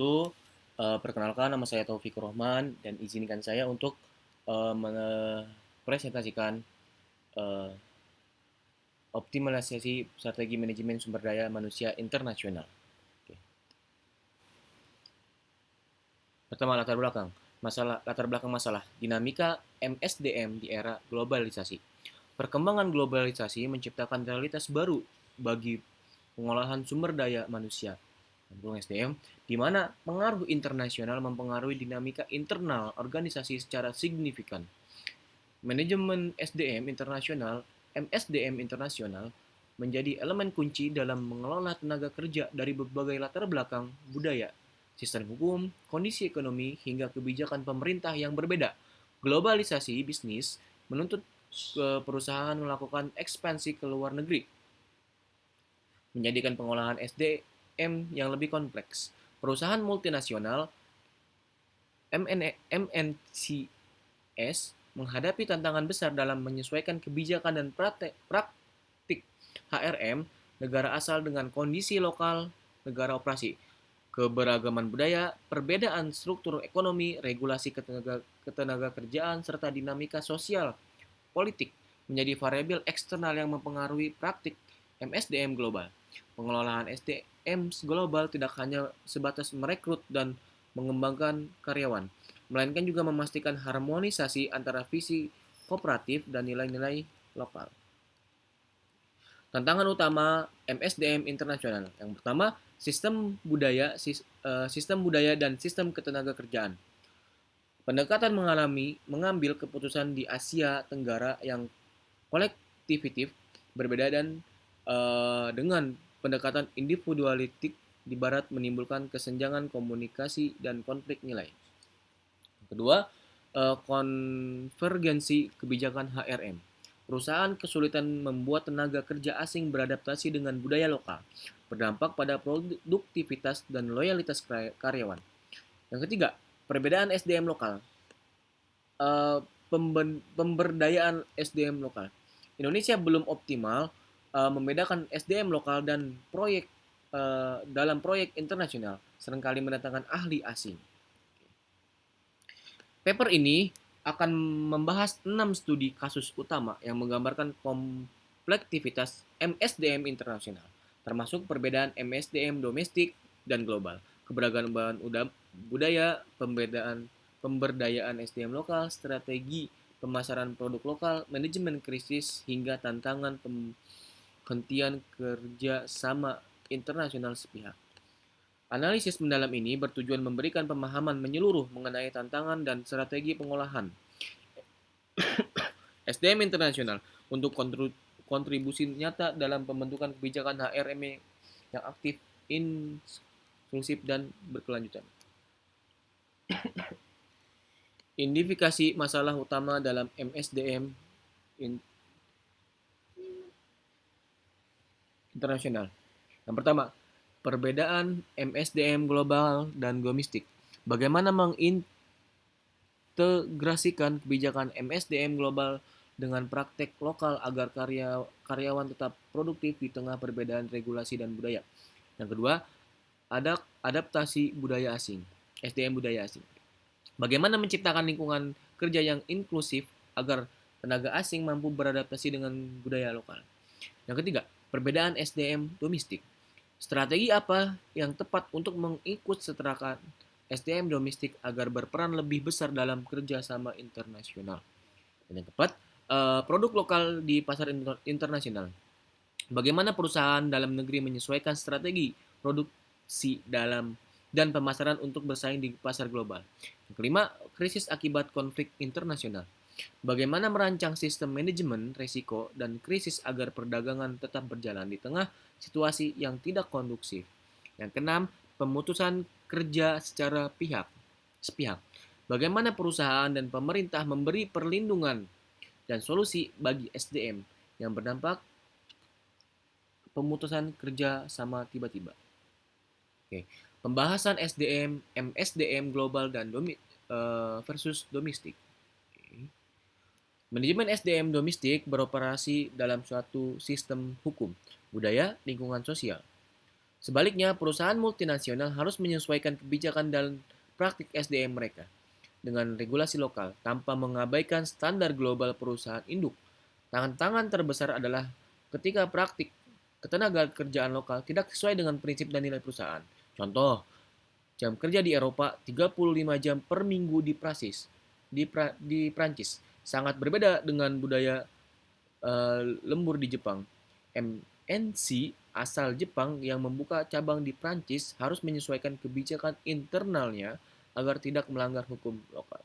wabarakatuh. Perkenalkan, nama saya Taufik Rohman dan izinkan saya untuk mempresentasikan eh, optimalisasi strategi manajemen sumber daya manusia internasional. Oke. Pertama, latar belakang masalah dinamika MSDM di era globalisasi. Perkembangan globalisasi menciptakan realitas baru bagi pengolahan sumber daya manusia SDM, di mana pengaruh internasional mempengaruhi dinamika internal organisasi secara signifikan. Manajemen SDM internasional, MSDM internasional, menjadi elemen kunci dalam mengelola tenaga kerja dari berbagai latar belakang, budaya, sistem hukum, kondisi ekonomi, hingga kebijakan pemerintah yang berbeda. Globalisasi bisnis menuntut perusahaan melakukan ekspansi ke luar negeri, menjadikan pengolahan SDM yang lebih kompleks. Perusahaan multinasional MNCS menghadapi tantangan besar dalam menyesuaikan kebijakan dan praktik HRM negara asal dengan kondisi lokal negara operasi. Keberagaman budaya, perbedaan struktur ekonomi, regulasi ketenaga kerjaan, serta dinamika sosial politik menjadi variabel eksternal yang mempengaruhi praktik MSDM global. Pengelolaan SDM global tidak hanya sebatas merekrut dan mengembangkan karyawan, melainkan juga memastikan harmonisasi antara visi kooperatif dan nilai-nilai lokal. Tantangan utama MSDM internasional. Yang pertama, sistem budaya dan sistem ketenaga kerjaan. Pendekatan mengambil keputusan di Asia Tenggara yang kolektivitif berbeda dan dengan pendekatan individualistik di barat menimbulkan kesenjangan komunikasi dan konflik nilai. Kedua, konvergensi kebijakan HRM. Perusahaan kesulitan membuat tenaga kerja asing beradaptasi dengan budaya lokal, berdampak pada produktivitas dan loyalitas karyawan. Yang ketiga, perbedaan SDM lokal. Eh, Pemberdayaan SDM lokal. Indonesia belum optimal membedakan SDM lokal dan dalam proyek internasional, seringkali mendatangkan ahli asing. Paper ini akan membahas 6 studi kasus utama yang menggambarkan komplektivitas MSDM internasional, termasuk perbedaan MSDM domestik dan global, keberagaman budaya, pemberdayaan SDM lokal, strategi pemasaran produk lokal, manajemen krisis, hingga tantangan penghentian kerja sama internasional sepihak. Analisis mendalam ini bertujuan memberikan pemahaman menyeluruh mengenai tantangan dan strategi pengolahan SDM internasional untuk kontribusi nyata dalam pembentukan kebijakan HRM yang aktif, inklusif, dan berkelanjutan. Identifikasi masalah utama dalam MSDM internasional. Yang pertama, perbedaan MSDM global dan domestik. Bagaimana mengintegrasikan kebijakan MSDM global dengan praktek lokal agar karyawan tetap produktif di tengah perbedaan regulasi dan budaya. Yang kedua, adaptasi budaya asing, SDM budaya asing. Bagaimana menciptakan lingkungan kerja yang inklusif agar tenaga asing mampu beradaptasi dengan budaya lokal. Yang ketiga, perbedaan SDM domestik. Strategi apa yang tepat untuk mengikut setarakan SDM domestik agar berperan lebih besar dalam kerjasama internasional. Dan yang keempat, produk lokal di pasar internasional. Bagaimana perusahaan dalam negeri menyesuaikan strategi produksi dan pemasaran untuk bersaing di pasar global. Yang kelima, krisis akibat konflik internasional. Bagaimana merancang sistem manajemen risiko dan krisis agar perdagangan tetap berjalan di tengah situasi yang tidak kondusif. Yang keenam, pemutusan kerja secara sepihak. Bagaimana perusahaan dan pemerintah memberi perlindungan dan solusi bagi SDM yang berdampak pemutusan kerja sama tiba-tiba. Oke. Pembahasan SDM, MSDM global dan versus domestik. Manajemen SDM domestik beroperasi dalam suatu sistem hukum, budaya, lingkungan sosial. Sebaliknya, perusahaan multinasional harus menyesuaikan kebijakan dan praktik SDM mereka dengan regulasi lokal tanpa mengabaikan standar global perusahaan induk. Tantangan terbesar adalah ketika praktik ketenaga kerjaan lokal tidak sesuai dengan prinsip dan nilai perusahaan. Contoh, jam kerja di Eropa 35 jam per minggu di Prancis sangat berbeda dengan budaya lembur di Jepang. MNC asal Jepang yang membuka cabang di Prancis harus menyesuaikan kebijakan internalnya agar tidak melanggar hukum lokal.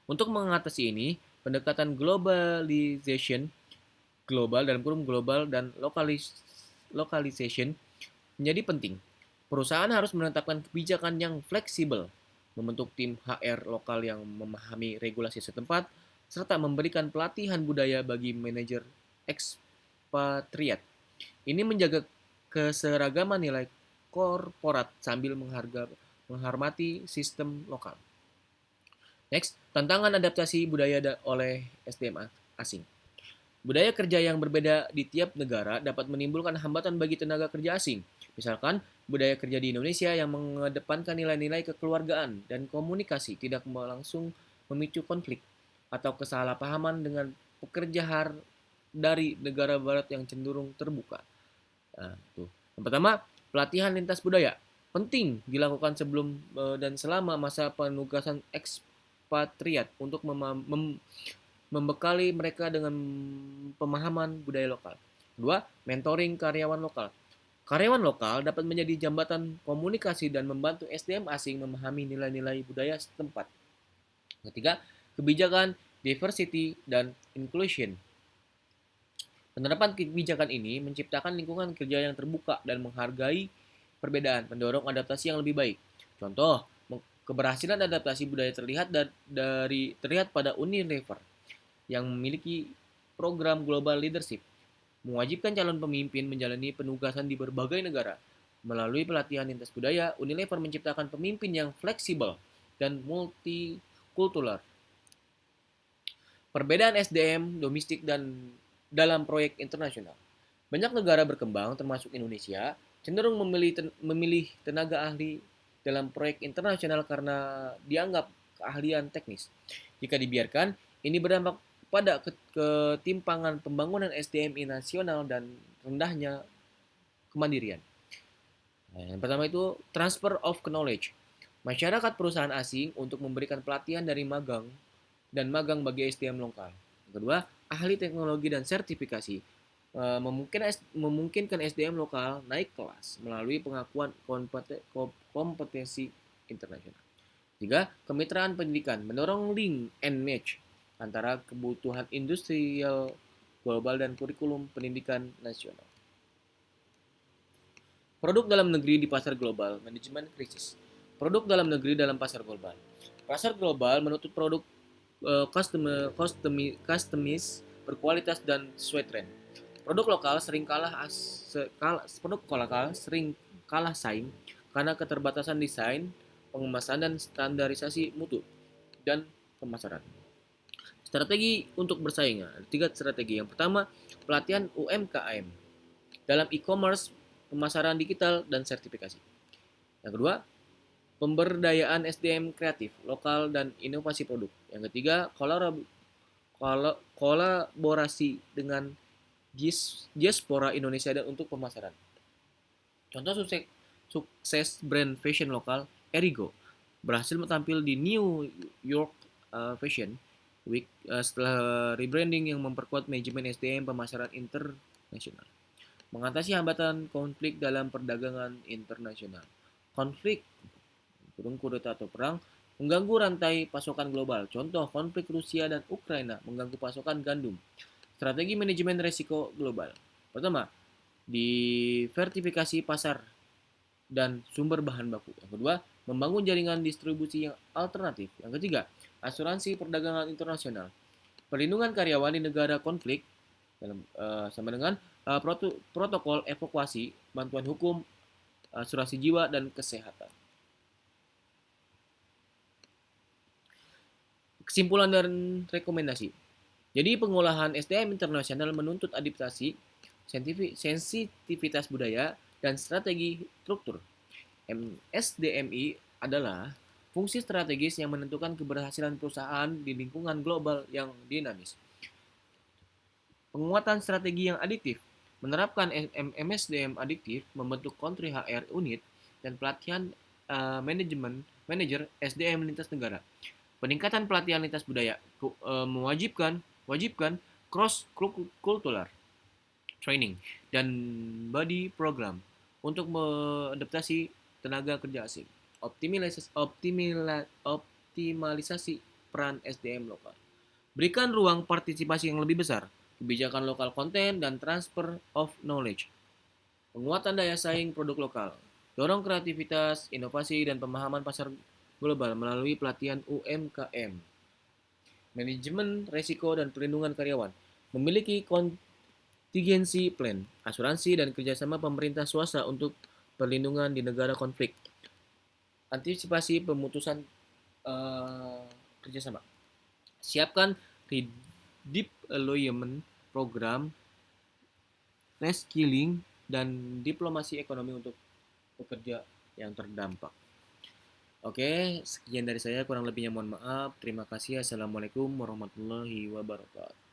Untuk mengatasi ini, pendekatan globalization, global dan localization menjadi penting. Perusahaan harus menetapkan kebijakan yang fleksibel, membentuk tim HR lokal yang memahami regulasi setempat, serta memberikan pelatihan budaya bagi manajer ekspatriat. Ini menjaga keseragaman nilai korporat sambil menghormati sistem lokal. Next, tantangan adaptasi budaya oleh SDM asing. Budaya kerja yang berbeda di tiap negara dapat menimbulkan hambatan bagi tenaga kerja asing. Misalkan, budaya kerja di Indonesia yang mengedepankan nilai-nilai kekeluargaan dan komunikasi tidak langsung memicu konflik atau kesalahpahaman dengan pekerja dari negara barat yang cenderung terbuka. Nah, tuh. Yang pertama, pelatihan lintas budaya. Penting dilakukan sebelum dan selama masa penugasan ekspatriat untuk membekali mereka dengan pemahaman budaya lokal. Kedua, mentoring karyawan lokal. Karyawan lokal dapat menjadi jembatan komunikasi dan membantu SDM asing memahami nilai-nilai budaya setempat. Ketiga, kebijakan diversity dan inclusion. Penerapan kebijakan ini menciptakan lingkungan kerja yang terbuka dan menghargai perbedaan, mendorong adaptasi yang lebih baik. Contoh, keberhasilan adaptasi budaya terlihat pada Unilever yang memiliki program Global Leadership, mewajibkan calon pemimpin menjalani penugasan di berbagai negara. Melalui pelatihan lintas budaya, Unilever menciptakan pemimpin yang fleksibel dan multikultural. Perbedaan SDM, domestik, dan dalam proyek internasional. Banyak negara berkembang, termasuk Indonesia, cenderung memilih tenaga ahli dalam proyek internasional karena dianggap keahlian teknis. Jika dibiarkan, ini berdampak pada ketimpangan pembangunan SDM nasional dan rendahnya kemandirian. Nah, yang pertama itu transfer of knowledge. Masyarakat perusahaan asing untuk memberikan pelatihan dari magang dan magang bagi SDM lokal. Yang kedua, ahli teknologi dan sertifikasi memungkinkan SDM lokal naik kelas melalui pengakuan kompetensi internasional. Tiga, kemitraan pendidikan mendorong link and match antara kebutuhan industrial global dan kurikulum pendidikan nasional. Produk dalam negeri di pasar global, manajemen krisis. Produk dalam negeri dalam pasar global. Pasar global menuntut produk customis, berkualitas dan sesuai tren. Produk lokal sering kalah saing karena keterbatasan desain, pengemasan dan standarisasi mutu dan pemasaran. Strategi untuk bersaing. Ada 3 strategi. Yang pertama, pelatihan UMKM dalam e-commerce, pemasaran digital dan sertifikasi. Yang kedua, pemberdayaan SDM kreatif, lokal dan inovasi produk. Yang ketiga, kolaborasi dengan diaspora Indonesia dan untuk pemasaran. Contoh sukses brand fashion lokal, Erigo, berhasil tampil di New York Fashion Week setelah rebranding yang memperkuat manajemen SDM pemasaran internasional. Mengatasi hambatan konflik dalam perdagangan internasional. Konflik, kudeta atau perang, mengganggu rantai pasokan global. Contoh, konflik Rusia dan Ukraina mengganggu pasokan gandum. Strategi manajemen risiko global. Pertama, diversifikasi pasar dan sumber bahan baku. Yang kedua, membangun jaringan distribusi yang alternatif. Yang ketiga, asuransi perdagangan internasional. Perlindungan karyawan di negara konflik sama dengan protokol evakuasi, bantuan hukum, asuransi jiwa dan kesehatan. Kesimpulan dan rekomendasi. Jadi pengolahan SDM internasional menuntut adaptasi, sensitivitas budaya, dan strategi struktur. SDMI adalah fungsi strategis yang menentukan keberhasilan perusahaan di lingkungan global yang dinamis. Penguatan strategi yang adiktif. Menerapkan MSDM adiktif membentuk country HR unit dan pelatihan manajer SDM lintas negara. Peningkatan pelatihan lintas budaya mewajibkan cross cultural training dan body program untuk mengadaptasi tenaga kerja asing. Optimalisasi peran SDM lokal. Berikan ruang partisipasi yang lebih besar, kebijakan lokal konten, dan transfer of knowledge. Penguatan daya saing produk lokal. Dorong kreativitas, inovasi, dan pemahaman pasar global melalui pelatihan UMKM. Manajemen resiko dan perlindungan karyawan. Memiliki contingency plan, asuransi, dan kerjasama pemerintah swasta untuk perlindungan di negara konflik. Antisipasi pemutusan kerjasama. Siapkan redeployment program, reskilling, dan diplomasi ekonomi untuk pekerja yang terdampak. Oke, sekian dari saya. Kurang lebihnya mohon maaf. Terima kasih. Assalamualaikum warahmatullahi wabarakatuh.